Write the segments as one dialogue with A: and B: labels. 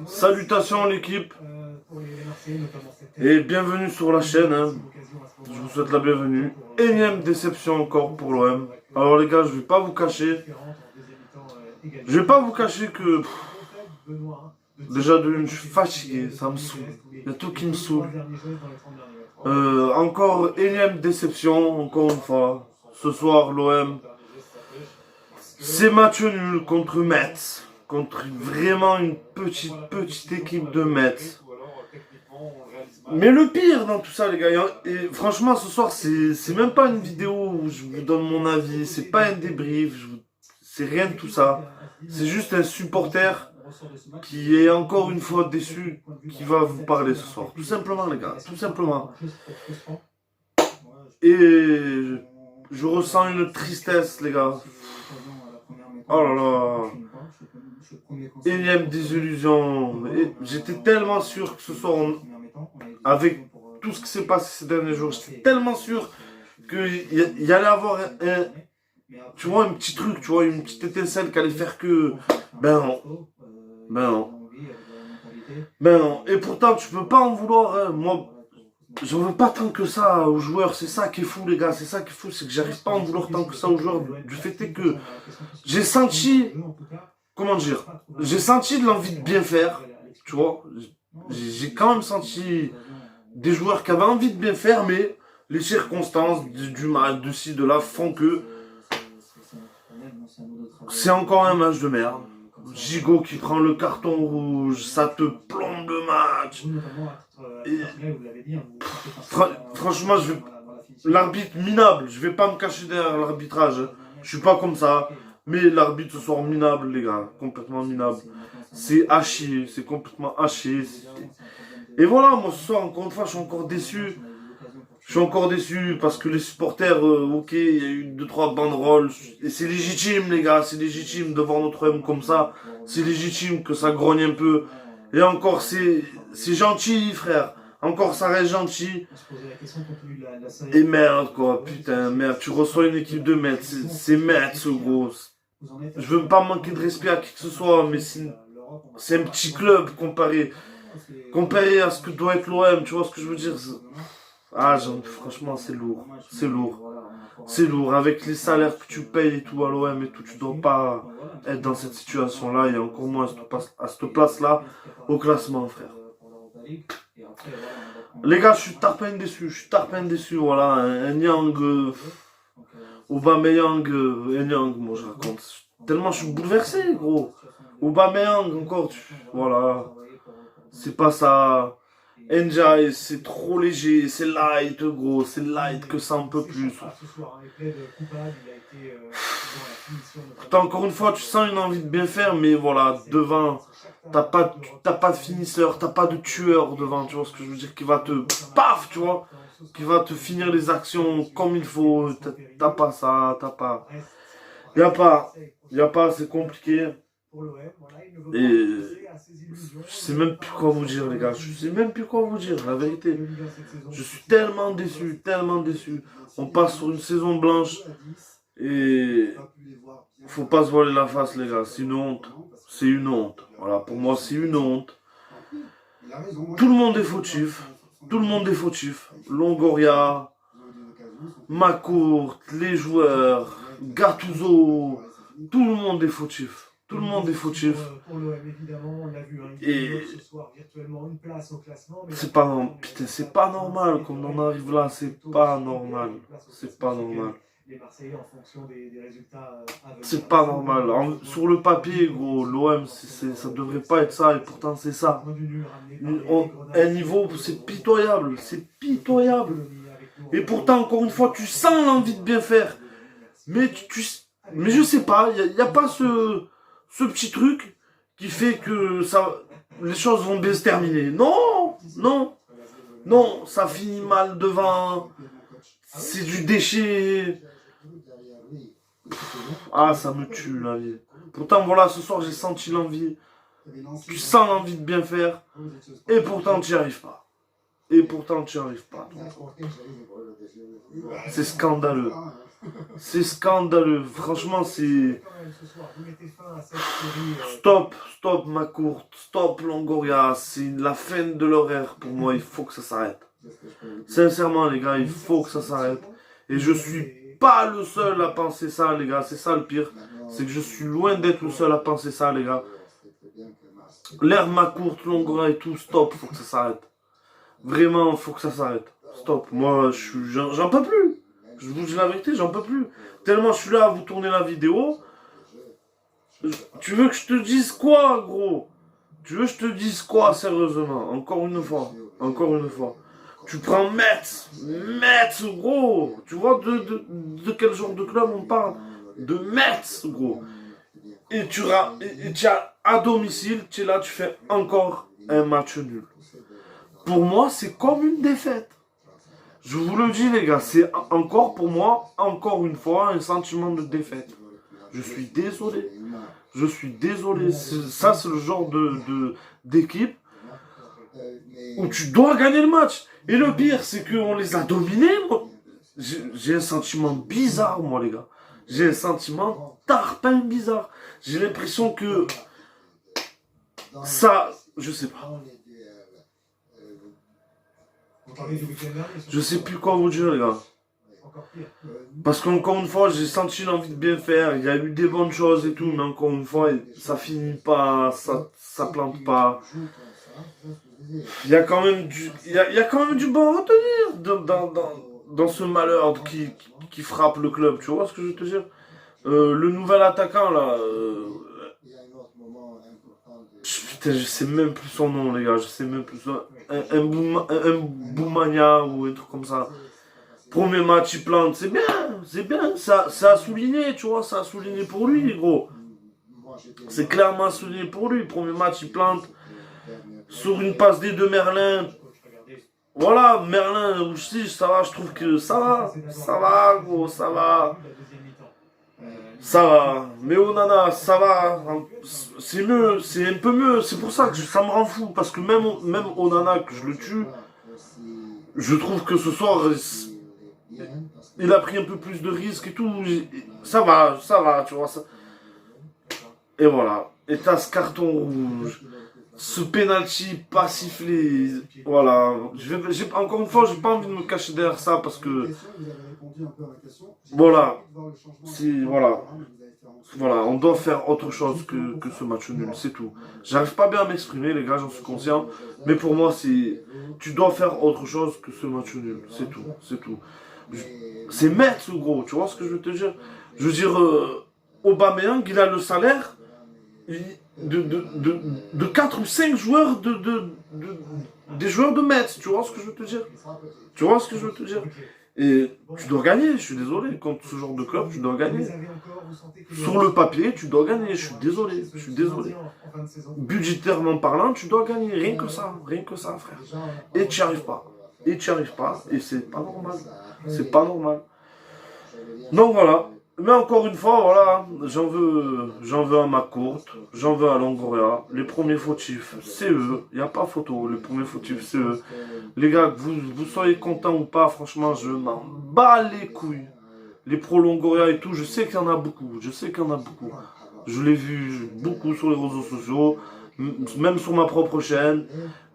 A: Salutations l'équipe et bienvenue sur la chaîne, hein. Je vous souhaite la bienvenue. Énième déception encore pour l'OM. Alors les gars, je vais pas vous cacher que déjà de une, je suis fatigué, ça me saoule. Il y a tout qui me saoule. Encore énième déception, encore une fois. Ce soir l'OM, c'est match nul contre Metz. Contre vraiment une petite équipe de Metz. Mais le pire dans tout ça, les gars, et franchement, ce soir, c'est même pas une vidéo où je vous donne mon avis, c'est pas un débrief, c'est rien de tout ça. C'est juste un supporter qui est encore une fois déçu, qui va vous parler ce soir. Tout simplement, les gars, tout simplement. Et je ressens une tristesse, les gars. Oh là là. Énième désillusion. J'étais tellement sûr que ce soir, avec tout ce qui s'est passé ces derniers jours, j'étais tellement sûr qu'il y allait avoir tu vois, un petit truc, tu vois, une petite étincelle qui allait faire que... Ben non. Et pourtant, tu peux pas en vouloir, hein. Moi, j'en veux pas tant que ça aux joueurs. C'est ça qui est fou, les gars. C'est ça qui est fou, c'est que j'arrive pas à en vouloir tant que ça aux joueurs. Du fait est que j'ai senti... Comment dire? J'ai senti de l'envie de bien faire, tu vois. J'ai quand même senti des joueurs qui avaient envie de bien faire, mais les circonstances du match, de ci, de là, font que c'est encore un match de merde. Gigot qui prend le carton rouge, ça te plombe le match. Et, franchement, l'arbitre minable, je vais pas me cacher derrière l'arbitrage. Je suis pas comme ça. Mais l'arbitre ce soir minable, les gars, complètement minable. C'est haché, c'est complètement haché. Et voilà, moi ce soir, encore une fois, je suis encore déçu. Je suis encore déçu parce que les supporters, ok, il y a eu 2-3 banderoles. Et c'est légitime, les gars, c'est légitime de voir notre M comme ça. C'est légitime que ça grogne un peu. Et encore, c'est gentil, frère. Encore, ça reste gentil. Et merde, quoi, putain, merde. Tu reçois une équipe de Metz. C'est Metz, gros. Je veux pas manquer de respect à qui que ce soit, mais c'est un petit club comparé à ce que doit être l'OM, tu vois ce que je veux dire? Ah, franchement, c'est lourd. C'est lourd. C'est lourd. Avec les salaires que tu payes et tout à l'OM et tout, tu dois pas être dans cette situation-là et encore moins à cette place-là au classement, frère. Les gars, je suis tarpin déçu, voilà. Un Nyang, Aubameyang, Nyang, moi je raconte. Tellement je suis bouleversé, gros. Aubameyang, encore, voilà. C'est pas ça. Njai, c'est trop léger, c'est light, gros, c'est light que ça un peu plus. Pourtant, encore une fois, tu sens une envie de bien faire, mais voilà, devant, t'as pas de finisseur, t'as pas de tueur devant, tu vois ce que je veux dire, qui va te, paf, tu vois, qui va te finir les actions comme il faut, t'as pas ça, y a pas, c'est compliqué. Et je sais même plus quoi vous dire, les gars. Je sais même plus quoi vous dire, la vérité. Je suis tellement déçu, tellement déçu. On passe sur une saison blanche et faut pas se voiler la face, les gars. C'est une honte. C'est une honte. Voilà, pour moi, c'est une honte. Tout le monde est fautif. Tout le monde est fautif. Longoria, Macourt, les joueurs, Gattuso. Tout le monde est fautif. Tout le monde est fautif. Et c'est pas normal qu'on en arrive là. C'est pas normal. C'est pas normal. C'est pas normal. Sur le papier, gros, l'OM, ça devrait pas être ça. Et pourtant, c'est ça. Un niveau, c'est pitoyable. C'est pitoyable. Et pourtant, encore une fois, tu sens l'envie de bien faire. Mais je sais pas. Il n'y a pas ce petit truc qui fait que les choses vont bien se terminer. Non, ça finit mal devant. C'est du déchet. Ah, ça me tue la vie. Pourtant, voilà, ce soir, j'ai senti l'envie. Tu sens l'envie de bien faire. Et pourtant, tu n'y arrives pas. et pourtant tu n'y arrives pas. C'est scandaleux. C'est scandaleux. Franchement, c'est... Stop ma courte, stop Longoria. C'est la fin de l'horaire pour moi, il faut que ça s'arrête. Sincèrement les gars, il faut que ça s'arrête. Et je suis pas le seul à penser ça les gars, c'est ça le pire. C'est que je suis loin d'être le seul à penser ça les gars. L'ère ma courte, Longoria et tout, stop, faut que ça s'arrête. Vraiment, faut que ça s'arrête. Stop, moi j'en peux plus. Je vous dis la vérité, j'en peux plus. Tellement je suis là à vous tourner la vidéo. Tu veux que je te dise quoi, gros? Tu veux que je te dise quoi, sérieusement? Encore une fois. Tu prends Metz, gros. Tu vois de quel genre de club on parle? De Metz, gros. Et tu as à domicile, tu es là, tu fais encore un match nul. Pour moi, c'est comme une défaite. Je vous le dis les gars, c'est encore pour moi, encore une fois, un sentiment de défaite. Je suis désolé. Ça, c'est le genre d'équipe où tu dois gagner le match. Et le pire, c'est qu'on les a dominés. J'ai un sentiment bizarre, moi les gars. J'ai un sentiment tarpin bizarre. J'ai l'impression que ça, je sais pas. Je sais plus quoi vous dire les gars. Parce qu'encore une fois, j'ai senti l'envie de bien faire. Il y a eu des bonnes choses et tout, mais encore une fois, ça finit pas, ça plante pas. Il y a quand même du bon à retenir dans ce malheur qui frappe le club. Tu vois ce que je veux te dire? Le nouvel attaquant là. Putain, je sais même plus son nom, les gars. Je sais même plus son un Boumania ou un truc comme ça. Premier match, il plante. C'est bien. Ça a souligné, tu vois. Ça a souligné pour lui, gros. C'est clairement souligné pour lui. Premier match, il plante. Sur une passe D de Merlin. Voilà, Merlin aussi, ça va. Je trouve que ça va, gros, ça va. Ça va, mais Onana, ça va, c'est mieux, c'est un peu mieux, c'est pour ça que ça me rend fou, parce que même Onana, que je le tue, je trouve que ce soir, il a pris un peu plus de risques et tout, ça va, tu vois, ça. Et voilà, et t'as ce carton rouge, ce penalty pas sifflé, voilà, encore une fois, j'ai pas envie de me cacher derrière ça, parce que, voilà, voilà, on doit faire autre chose que ce match nul, c'est tout. J'arrive pas bien à m'exprimer, les gars, j'en suis conscient. Mais pour moi, tu dois faire autre chose que ce match nul, c'est tout. C'est Metz, gros, tu vois ce que je veux te dire? Je veux dire, Aubameyang, il a le salaire de 4 ou 5 joueurs des joueurs de Metz, tu vois ce que je veux te dire? Et tu dois gagner, je suis désolé, contre ce genre de club, tu dois gagner. Sur le papier, tu dois gagner, je suis désolé. Budgétairement parlant, tu dois gagner, rien que ça, frère. Et tu n'y arrives pas, et c'est pas normal. Donc voilà, mais encore une fois, voilà, j'en veux à ma courte, j'en veux à Longoria. Les premiers fautifs, c'est eux, il n'y a pas photo, les premiers fautifs, c'est eux. Les gars, que vous soyez contents ou pas, franchement, je m'en bats les couilles. Les pro Longoria et tout, je sais qu'il y en a beaucoup, Je l'ai vu beaucoup sur les réseaux sociaux, même sur ma propre chaîne.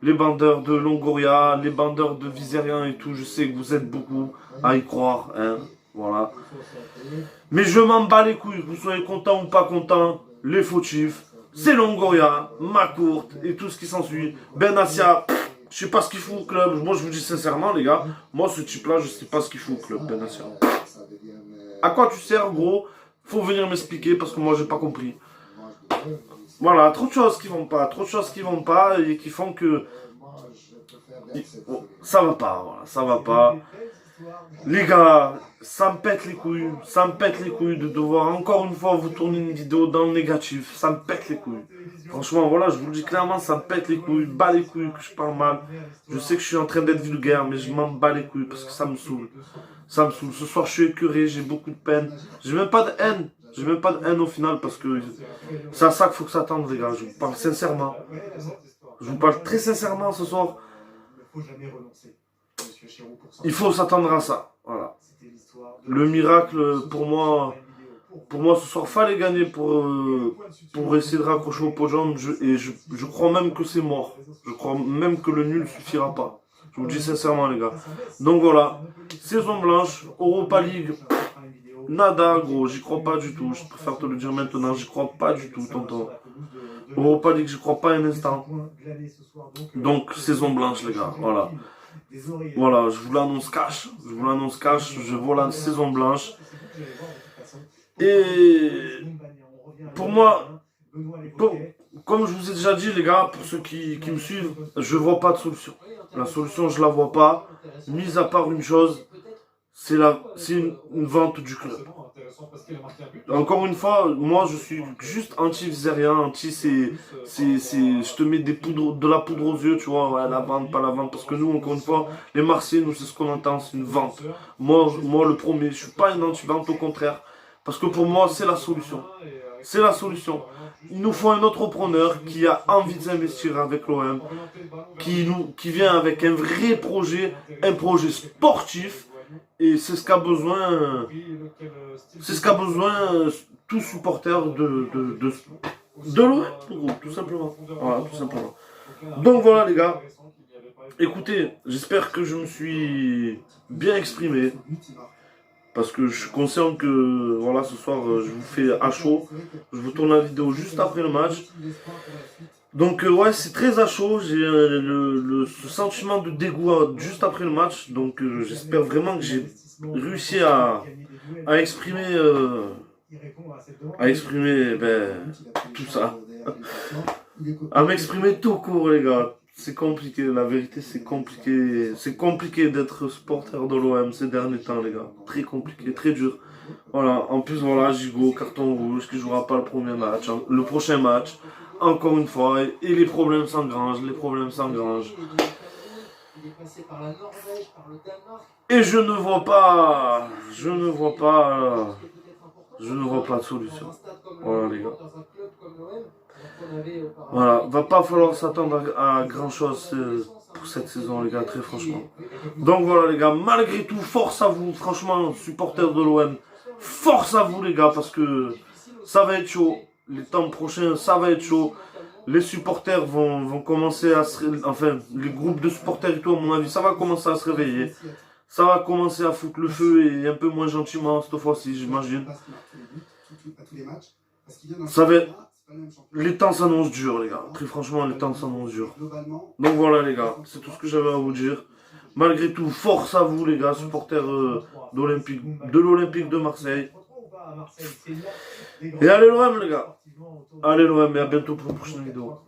A: Les bandeurs de Longoria, les bandeurs de Vizerian et tout, je sais que vous êtes beaucoup à y croire, hein, voilà. Mais je m'en bats les couilles, que vous soyez contents ou pas contents, les fautifs, c'est Longoria, ma courte et tout ce qui s'ensuit. Benassia, je sais pas ce qu'il fout au club. Moi je vous dis sincèrement les gars, moi ce type là je sais pas ce qu'il fout au club, Benassia. À quoi tu sers gros? Faut venir m'expliquer parce que moi j'ai pas compris. Voilà, trop de choses qui vont pas et qui font que ça va pas. Les gars, ça me pète les couilles de devoir encore une fois vous tourner une vidéo dans le négatif, ça me pète les couilles. Franchement, voilà, je vous le dis clairement, ça me pète les couilles, bats les couilles que je parle mal. Je sais que je suis en train d'être vulgaire, mais je m'en bats les couilles parce que ça me saoule. Ce soir, je suis écœuré, j'ai beaucoup de peine. J'ai même pas de haine au final parce que c'est à ça qu'il faut que ça tende, les gars. Je vous parle sincèrement. Je vous parle très sincèrement ce soir. Il faut s'attendre à ça. Voilà. Le miracle, pour moi, ce soir, fallait gagner pour essayer de raccrocher au podium. Je crois même que c'est mort. Je crois même que le nul suffira pas. Je vous le dis sincèrement, les gars. Donc voilà, saison blanche, Europa League, nada, gros, j'y crois pas du tout. Je préfère te le dire maintenant, j'y crois pas du tout, tonton. Europa League, j'y crois pas un instant. Donc, saison blanche, les gars, voilà. Voilà, je vous l'annonce cash. Je vois la saison blanche. Et pour moi, comme je vous ai déjà dit, les gars, pour ceux qui me suivent, je vois pas de solution. La solution, je la vois pas. Mis à part une chose, c'est une vente du club. Encore une fois, moi je suis juste anti-vizérien, je te mets de la poudre aux yeux, tu vois, ouais, la vente, pas la vente, parce que nous, encore une fois, les Marseillais, nous c'est ce qu'on entend, c'est une vente. Moi le premier, je suis pas une anti-vente, au contraire, parce que pour moi c'est la solution. C'est la solution. Il nous faut un autre preneur qui a envie de s'investir avec l'OM, qui vient avec un vrai projet, un projet sportif. Et c'est ce qu'a besoin, tout supporter de l'OM, tout simplement. Voilà, tout simplement. Donc voilà les gars. Écoutez, j'espère que je me suis bien exprimé. Parce que je suis conscient que voilà, ce soir je vous fais à chaud. Je vous tourne la vidéo juste après le match. Donc ouais, c'est très à chaud, j'ai ce sentiment de dégoût juste après le match, donc j'espère vraiment que j'ai réussi à exprimer, tout ça, à m'exprimer tout court les gars. C'est compliqué, la vérité c'est compliqué d'être supporter de l'OM ces derniers temps les gars, très compliqué, très dur. Voilà, en plus voilà, Gigot, carton rouge, qui jouera pas le premier match, hein, le prochain match. Encore une fois, et les problèmes s'engrangent, Et je ne vois pas de solution. Voilà les gars. Voilà, va pas falloir s'attendre à grand chose pour cette saison les gars, très franchement. Donc voilà les gars, malgré tout, force à vous, franchement, supporters de l'OM, force à vous les gars, parce que ça va être chaud. Les temps prochains, ça va être chaud. Les supporters vont commencer à se réveiller. Enfin, les groupes de supporters et tout, à mon avis, ça va commencer à se réveiller. Ça va commencer à foutre le feu et un peu moins gentiment cette fois-ci, j'imagine. Ça va être... Les temps s'annoncent durs, les gars. Très franchement, les temps s'annoncent durs. Donc voilà, les gars, c'est tout ce que j'avais à vous dire. Malgré tout, force à vous, les gars, supporters de l'Olympique de Marseille. Et allez l'OM les gars. Allez l'OM et à bientôt pour une prochaine vidéo.